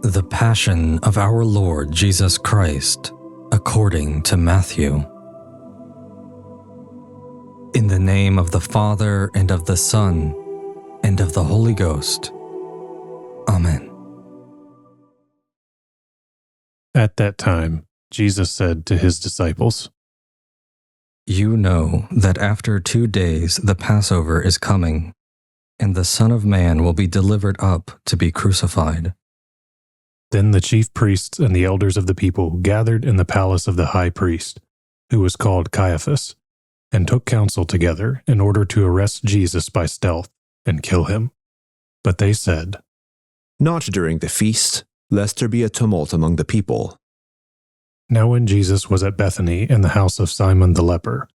The Passion of our Lord Jesus Christ, according to Matthew. In the name of the Father, and of the Son, and of the Holy Ghost. Amen. At that time, Jesus said to his disciples, You know that after 2 days the Passover is coming, and the Son of Man will be delivered up to be crucified. Then the chief priests and the elders of the people gathered in the palace of the high priest, who was called Caiaphas, and took counsel together in order to arrest Jesus by stealth and kill him. But they said, Not during the feast, lest there be a tumult among the people. Now when Jesus was at Bethany in the house of Simon the leper,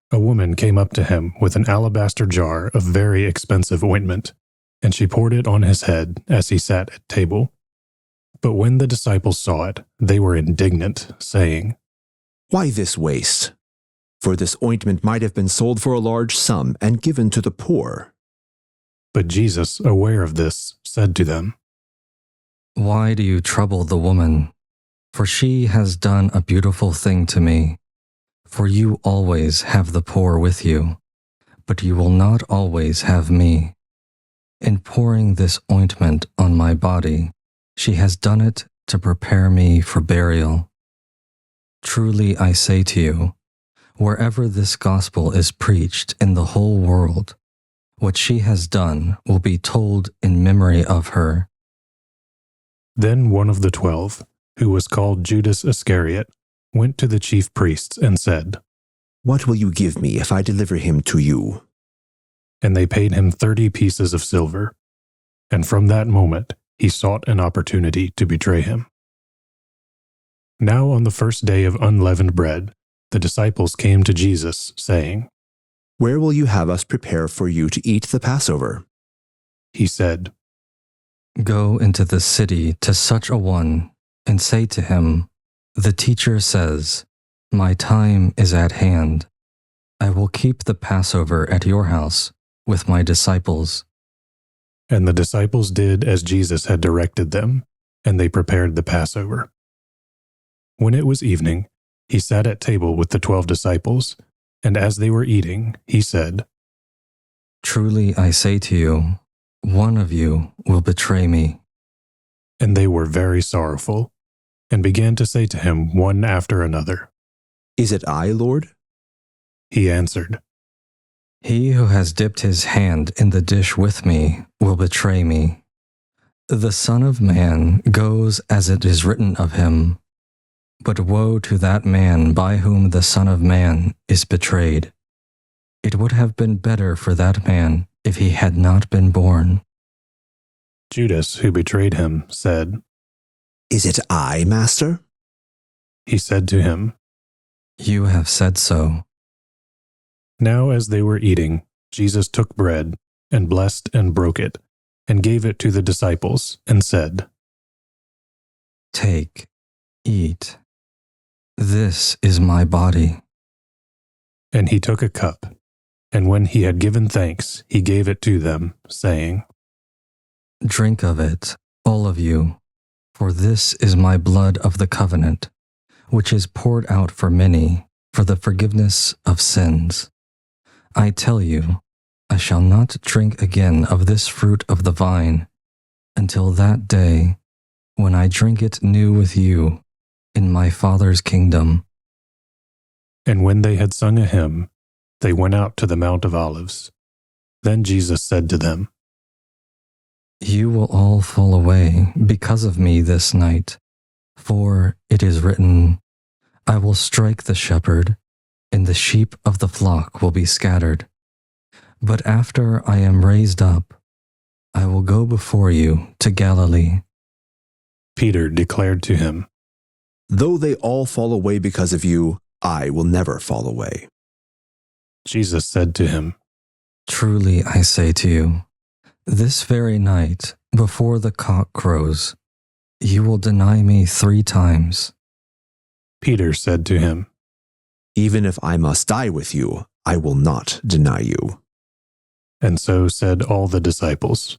a woman came up to him with an alabaster jar of very expensive ointment, and she poured it on his head as he sat at table. But when the disciples saw it, they were indignant, saying, Why this waste? For this ointment might have been sold for a large sum and given to the poor. But Jesus, aware of this, said to them, Why do you trouble the woman? For she has done a beautiful thing to me. For you always have the poor with you, but you will not always have me. In pouring this ointment on my body, she has done it to prepare me for burial. Truly I say to you, wherever this gospel is preached in the whole world, what she has done will be told in memory of her. Then one of the 12, who was called Judas Iscariot, went to the chief priests and said, What will you give me if I deliver him to you? And they paid him 30 pieces of silver. And from that moment he sought an opportunity to betray him. Now on the first day of unleavened bread, the disciples came to Jesus, saying, Where will you have us prepare for you to eat the Passover? He said, Go into the city to such a one, and say to him, The teacher says, My time is at hand. I will keep the Passover at your house with my disciples. And the disciples did as Jesus had directed them, and they prepared the Passover. When it was evening, he sat at table with the 12 disciples, and as they were eating, he said, Truly I say to you, one of you will betray me. And they were very sorrowful, and began to say to him one after another, Is it I, Lord? He answered, He who has dipped his hand in the dish with me will betray me. The Son of Man goes as it is written of him, but woe to that man by whom the Son of Man is betrayed. It would have been better for that man if he had not been born. Judas, who betrayed him, said, Is it I, Master? He said to him, You have said so. Now as they were eating, Jesus took bread, and blessed and broke it, and gave it to the disciples, and said, Take, eat. This is my body. And he took a cup, and when he had given thanks, he gave it to them, saying, Drink of it, all of you, for this is my blood of the covenant, which is poured out for many for the forgiveness of sins. I tell you, I shall not drink again of this fruit of the vine until that day when I drink it new with you in my Father's kingdom. And when they had sung a hymn, they went out to the Mount of Olives. Then Jesus said to them, You will all fall away because of me this night, for it is written, I will strike the shepherd, and the sheep of the flock will be scattered. But after I am raised up, I will go before you to Galilee. Peter declared to him, Though they all fall away because of you, I will never fall away. Jesus said to him, Truly I say to you, this very night, before the cock crows, you will deny me 3 times. Peter said to him, Even if I must die with you, I will not deny you. And so said all the disciples.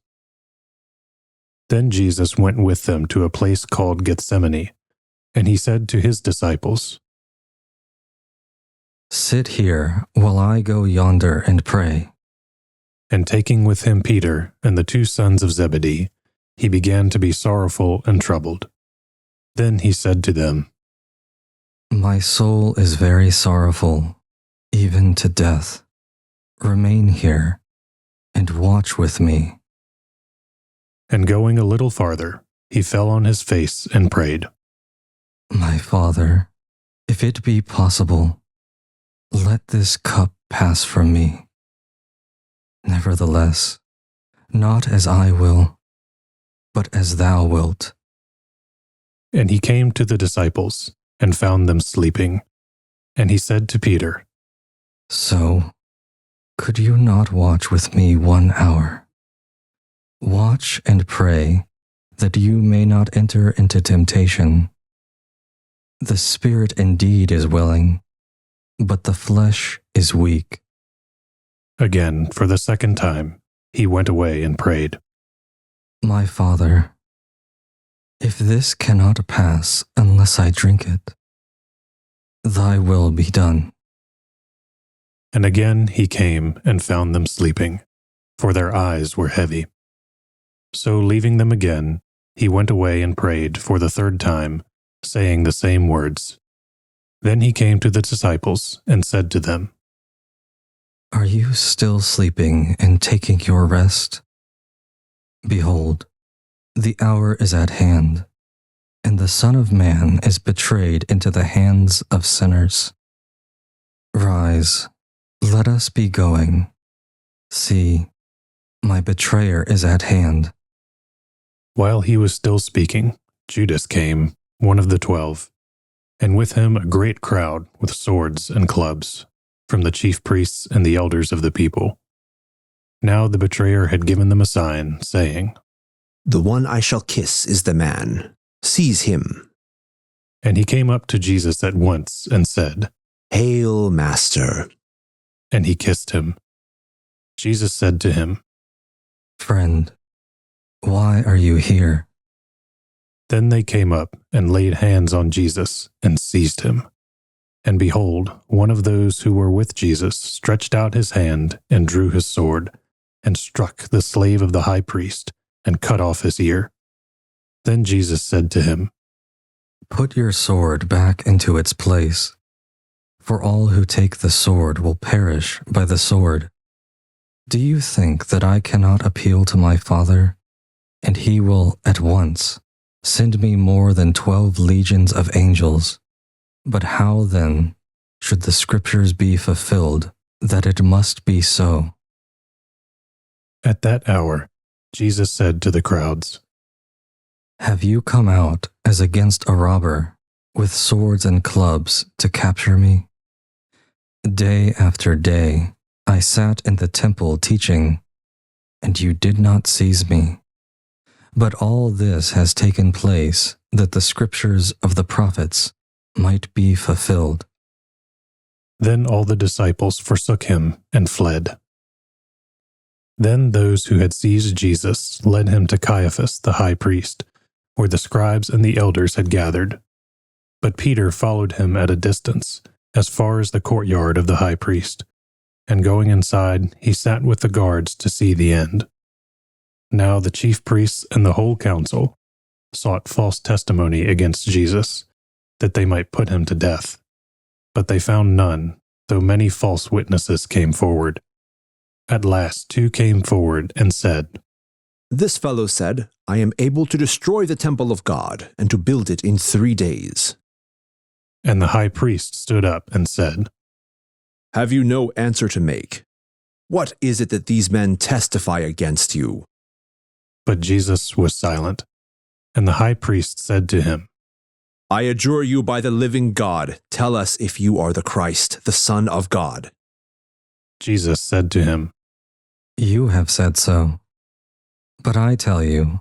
Then Jesus went with them to a place called Gethsemane, and he said to his disciples, "Sit here while I go yonder and pray." And taking with him Peter and the 2 sons of Zebedee, he began to be sorrowful and troubled. Then he said to them, "My soul is very sorrowful, even to death. Remain here and watch with me." And going a little farther, he fell on his face and prayed, "My Father, if it be possible, let this cup pass from me. Nevertheless, not as I will, but as thou wilt." And he came to the disciples and found them sleeping. And he said to Peter, "So, could you not watch with me 1 hour? Watch and pray that you may not enter into temptation. The spirit indeed is willing, but the flesh is weak." Again, for the 2nd time, he went away and prayed, "My Father, if this cannot pass unless I drink it, thy will be done." And again he came and found them sleeping, for their eyes were heavy. So leaving them again, he went away and prayed for the 3rd time, saying the same words. Then he came to the disciples and said to them, "Are you still sleeping and taking your rest? Behold, the hour is at hand, and the Son of Man is betrayed into the hands of sinners. Rise, let us be going. See, my betrayer is at hand." While he was still speaking, Judas came, one of the 12, and with him a great crowd with swords and clubs, from the chief priests and the elders of the people. Now the betrayer had given them a sign, saying, "The one I shall kiss is the man. Seize him." And he came up to Jesus at once and said, "Hail, Master." And he kissed him. Jesus said to him, "Friend, why are you here?" Then they came up and laid hands on Jesus and seized him. And behold, one of those who were with Jesus stretched out his hand and drew his sword, and struck the slave of the high priest, and cut off his ear. Then Jesus said to him, "Put your sword back into its place, for all who take the sword will perish by the sword. Do you think that I cannot appeal to my Father, and he will at once send me more than 12 legions of angels? But how then should the scriptures be fulfilled that it must be so?" At that hour, Jesus said to the crowds, "Have you come out as against a robber with swords and clubs to capture me? Day after day I sat in the temple teaching, and you did not seize me. But all this has taken place that the scriptures of the prophets might be fulfilled." Then all the disciples forsook him and fled. Then those who had seized Jesus led him to Caiaphas the high priest, where the scribes and the elders had gathered. But Peter followed him at a distance, as far as the courtyard of the high priest, and going inside, he sat with the guards to see the end. Now the chief priests and the whole council sought false testimony against Jesus, that they might put him to death. But they found none, though many false witnesses came forward. At last 2 came forward and said, "This fellow said, I am able to destroy the temple of God and to build it in 3 days." And the high priest stood up and said, "Have you no answer to make? What is it that these men testify against you?" But Jesus was silent. And the high priest said to him, "I adjure you by the living God, tell us if you are the Christ, the Son of God." Jesus said to him, "You have said so. But I tell you,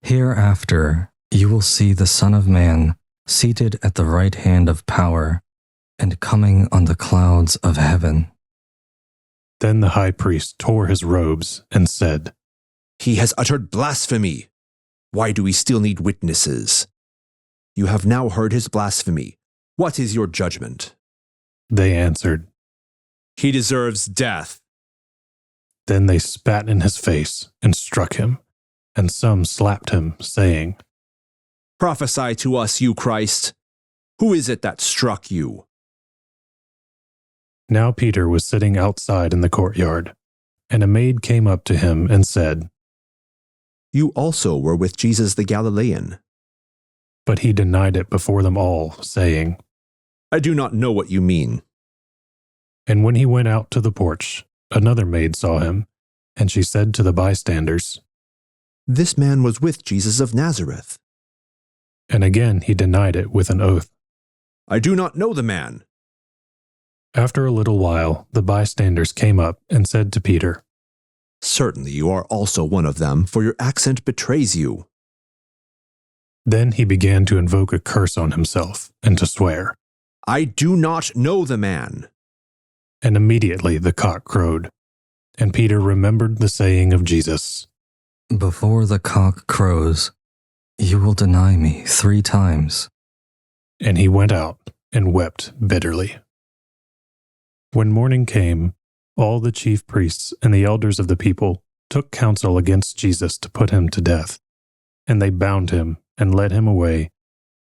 hereafter you will see the Son of Man seated at the right hand of power and coming on the clouds of heaven." Then the high priest tore his robes and said, "He has uttered blasphemy. Why do we still need witnesses? You have now heard his blasphemy. What is your judgment?" They answered. "He deserves death." Then they spat in his face and struck him, and some slapped him, saying, "Prophesy to us, you Christ. Who is it that struck you?" Now Peter was sitting outside in the courtyard, and a maid came up to him and said, "You also were with Jesus the Galilean." But he denied it before them all, saying, "I do not know what you mean." And when he went out to the porch, another maid saw him, and she said to the bystanders, "This man was with Jesus of Nazareth." And again he denied it with an oath. "I do not know the man." After a little while, the bystanders came up and said to Peter, "Certainly you are also one of them, for your accent betrays you." Then he began to invoke a curse on himself and to swear. "I do not know the man." And immediately the cock crowed. And Peter remembered the saying of Jesus, "Before the cock crows, you will deny me 3 times. And he went out and wept bitterly. When morning came, all the chief priests and the elders of the people took counsel against Jesus to put him to death. And they bound him and led him away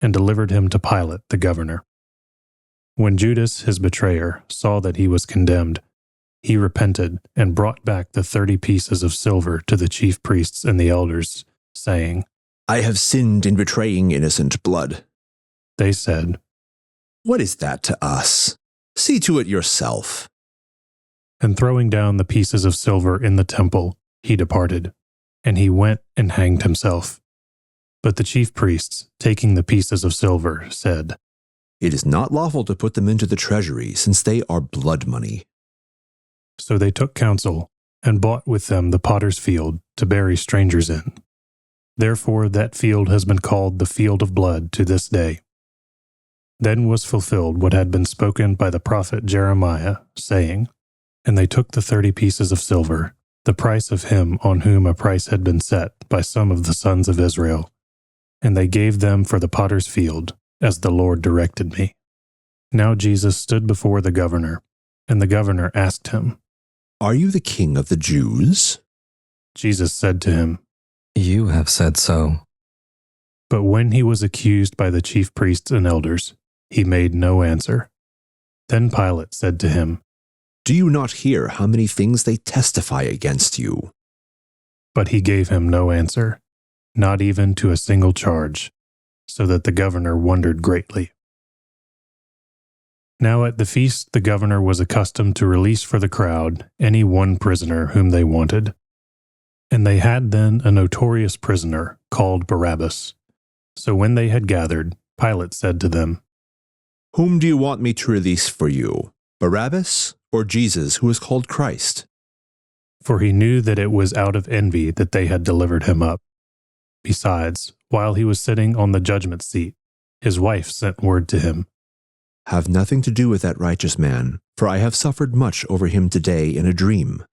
and delivered him to Pilate, the governor. When Judas, his betrayer, saw that he was condemned, he repented and brought back the 30 pieces of silver to the chief priests and the elders, saying, "I have sinned in betraying innocent blood." They said, "What is that to us? See to it yourself." And throwing down the pieces of silver in the temple, he departed, and he went and hanged himself. But the chief priests, taking the pieces of silver, said, "It is not lawful to put them into the treasury, since they are blood money." So they took counsel and bought with them the potter's field to bury strangers in. Therefore that field has been called the field of blood to this day. Then was fulfilled what had been spoken by the prophet Jeremiah, saying, And they took the 30 pieces of silver, the price of him on whom a price had been set by some of the sons of Israel, and they gave them for the potter's field, as the Lord directed me. Now Jesus stood before the governor, and the governor asked him, "Are you the king of the Jews?" Jesus said to him, You have said so." But when he was accused by the chief priests and elders, he made no answer. Then Pilate said to him, "Do you not hear how many things they testify against you?" But he gave him no answer, not even to a single charge, so that the governor wondered greatly. Now at the feast the governor was accustomed to release for the crowd any one prisoner whom they wanted. And they had then a notorious prisoner called Barabbas. So when they had gathered, Pilate said to them, "Whom do you want me to release for you, Barabbas or Jesus, who is called Christ?" For he knew that it was out of envy that they had delivered him up. Besides, while he was sitting on the judgment seat, his wife sent word to him, "Have nothing to do with that righteous man, for I have suffered much over him today in a dream."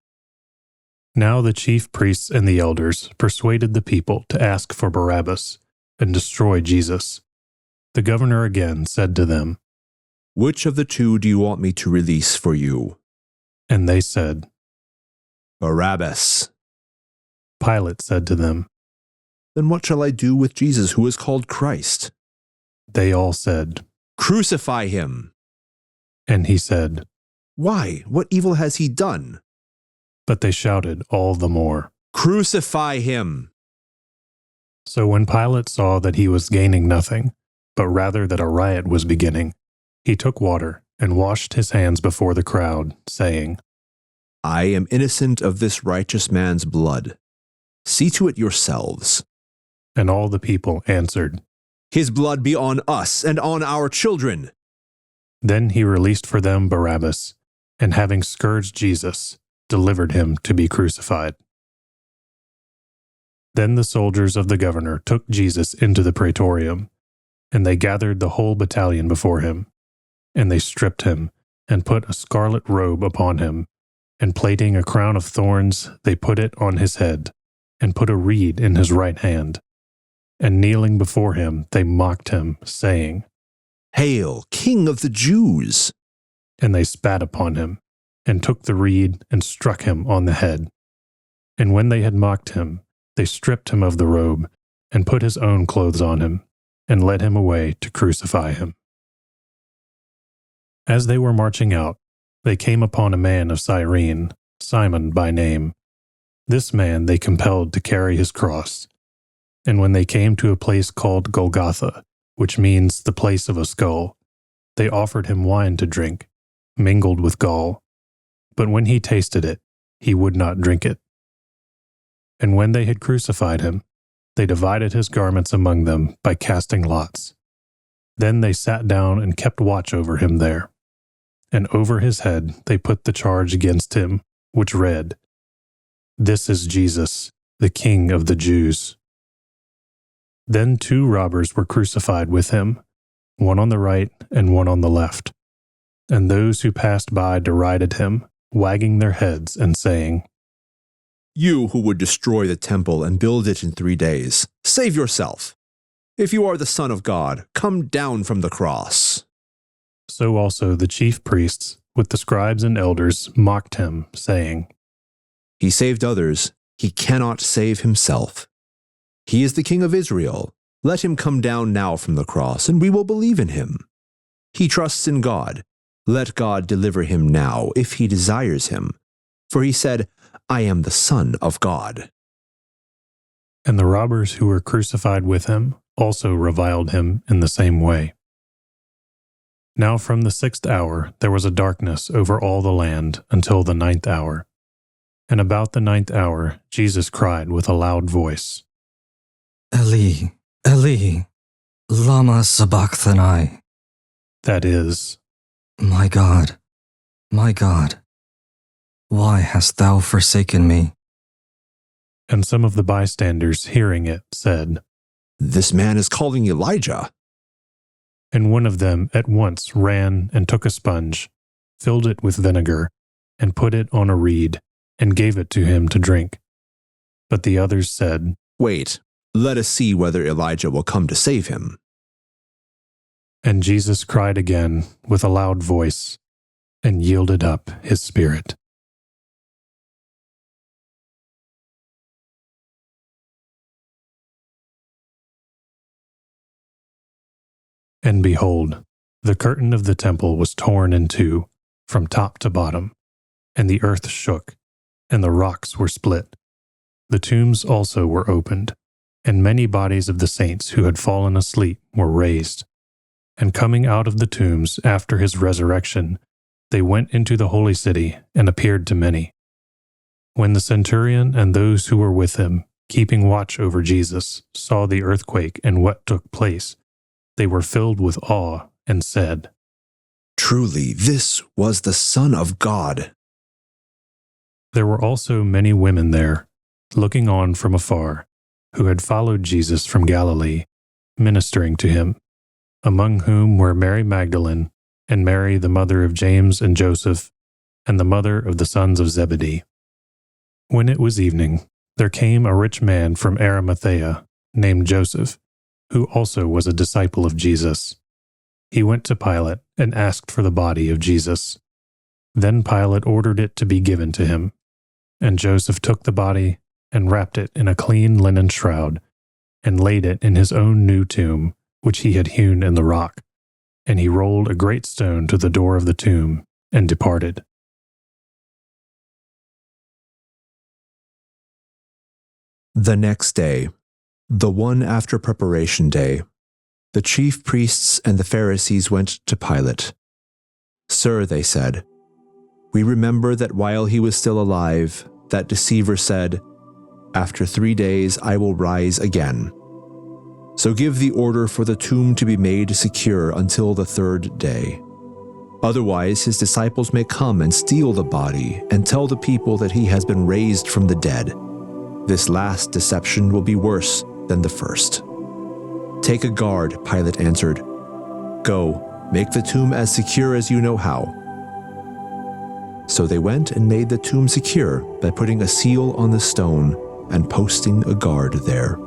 Now the chief priests and the elders persuaded the people to ask for Barabbas and destroy Jesus. The governor again said to them, "Which of the two do you want me to release for you?" And they said, "Barabbas." Pilate said to them, "Then what shall I do with Jesus, who is called Christ?" They all said, "Crucify him." And he said, "Why? What evil has he done?" But they shouted all the more, "Crucify him." So when Pilate saw that he was gaining nothing, but rather that a riot was beginning, he took water and washed his hands before the crowd, saying, "I am innocent of this righteous man's blood. See to it yourselves." And all the people answered, "His blood be on us and on our children." Then he released for them Barabbas, and having scourged Jesus, delivered him to be crucified. Then the soldiers of the governor took Jesus into the praetorium, and they gathered the whole battalion before him. And they stripped him, and put a scarlet robe upon him, and plaiting a crown of thorns, they put it on his head, and put a reed in his right hand. and kneeling before him, they mocked him, saying, "Hail, King of the Jews!" And they spat upon him, and took the reed and struck him on the head. And when they had mocked him, they stripped him of the robe, and put his own clothes on him, and led him away to crucify him. As they were marching out, they came upon a man of Cyrene, Simon by name. This man they compelled to carry his cross. And when they came to a place called Golgotha, which means the place of a skull, they offered him wine to drink, mingled with gall. But when he tasted it, he would not drink it. And when they had crucified him, they divided his garments among them by casting lots. Then they sat down and kept watch over him there. And over his head they put the charge against him, which read, "This is Jesus, the King of the Jews." Then 2 robbers were crucified with him, one on the right and one on the left. And those who passed by derided him, wagging their heads and saying, "You who would destroy the temple and build it in 3 days, save yourself. If you are the Son of God, come down from the cross." So also the chief priests, with the scribes and elders, mocked him, saying, "He saved others, he cannot save himself. He is the King of Israel. Let him come down now from the cross, and we will believe in him. He trusts in God. Let God deliver him now, if he desires him. For he said, 'I am the Son of God.'" And the robbers who were crucified with him also reviled him in the same way. Now from the 6th hour there was a darkness over all the land until the 9th hour. And about the 9th hour Jesus cried with a loud voice, Eli, Eli, lama sabachthani. that is, My God, why hast thou forsaken me? and some of the bystanders hearing it said, "This man is calling Elijah." and one of them at once ran and took a sponge, filled it with vinegar, and put it on a reed, and gave it to him to drink. But the others said, "Wait, let us see whether Elijah will come to save him." and Jesus cried again with a loud voice, and yielded up his spirit. And behold, the curtain of the temple was torn in two, from top to bottom, and the earth shook, and the rocks were split. The tombs also were opened, and many bodies of the saints who had fallen asleep were raised. And coming out of the tombs after his resurrection, they went into the holy city and appeared to many. When the centurion and those who were with him, keeping watch over Jesus, saw the earthquake and what took place, they were filled with awe and said, "Truly, this was the Son of God." There were also many women there, looking on from afar, who had followed Jesus from Galilee, ministering to him, among whom were Mary Magdalene, and Mary the mother of James and Joseph, and the mother of the sons of Zebedee. When it was evening, there came a rich man from Arimathea, named Joseph, who also was a disciple of Jesus. He went to Pilate and asked for the body of Jesus. Then Pilate ordered it to be given to him, and Joseph took the body and wrapped it in a clean linen shroud, and laid it in his own new tomb, which he had hewn in the rock. And he rolled a great stone to the door of the tomb, and departed. The next day, the one after preparation day, the chief priests and the Pharisees went to Pilate. "Sir," they said, "we remember that while he was still alive, that deceiver said, 'After 3 days I will rise again.' So give the order for the tomb to be made secure until the 3rd day. Otherwise his disciples may come and steal the body and tell the people that he has been raised from the dead. This last deception will be worse than the first." "Take a guard," Pilate answered. "Go, make the tomb as secure as you know how." So they went and made the tomb secure by putting a seal on the stone and posting a guard there.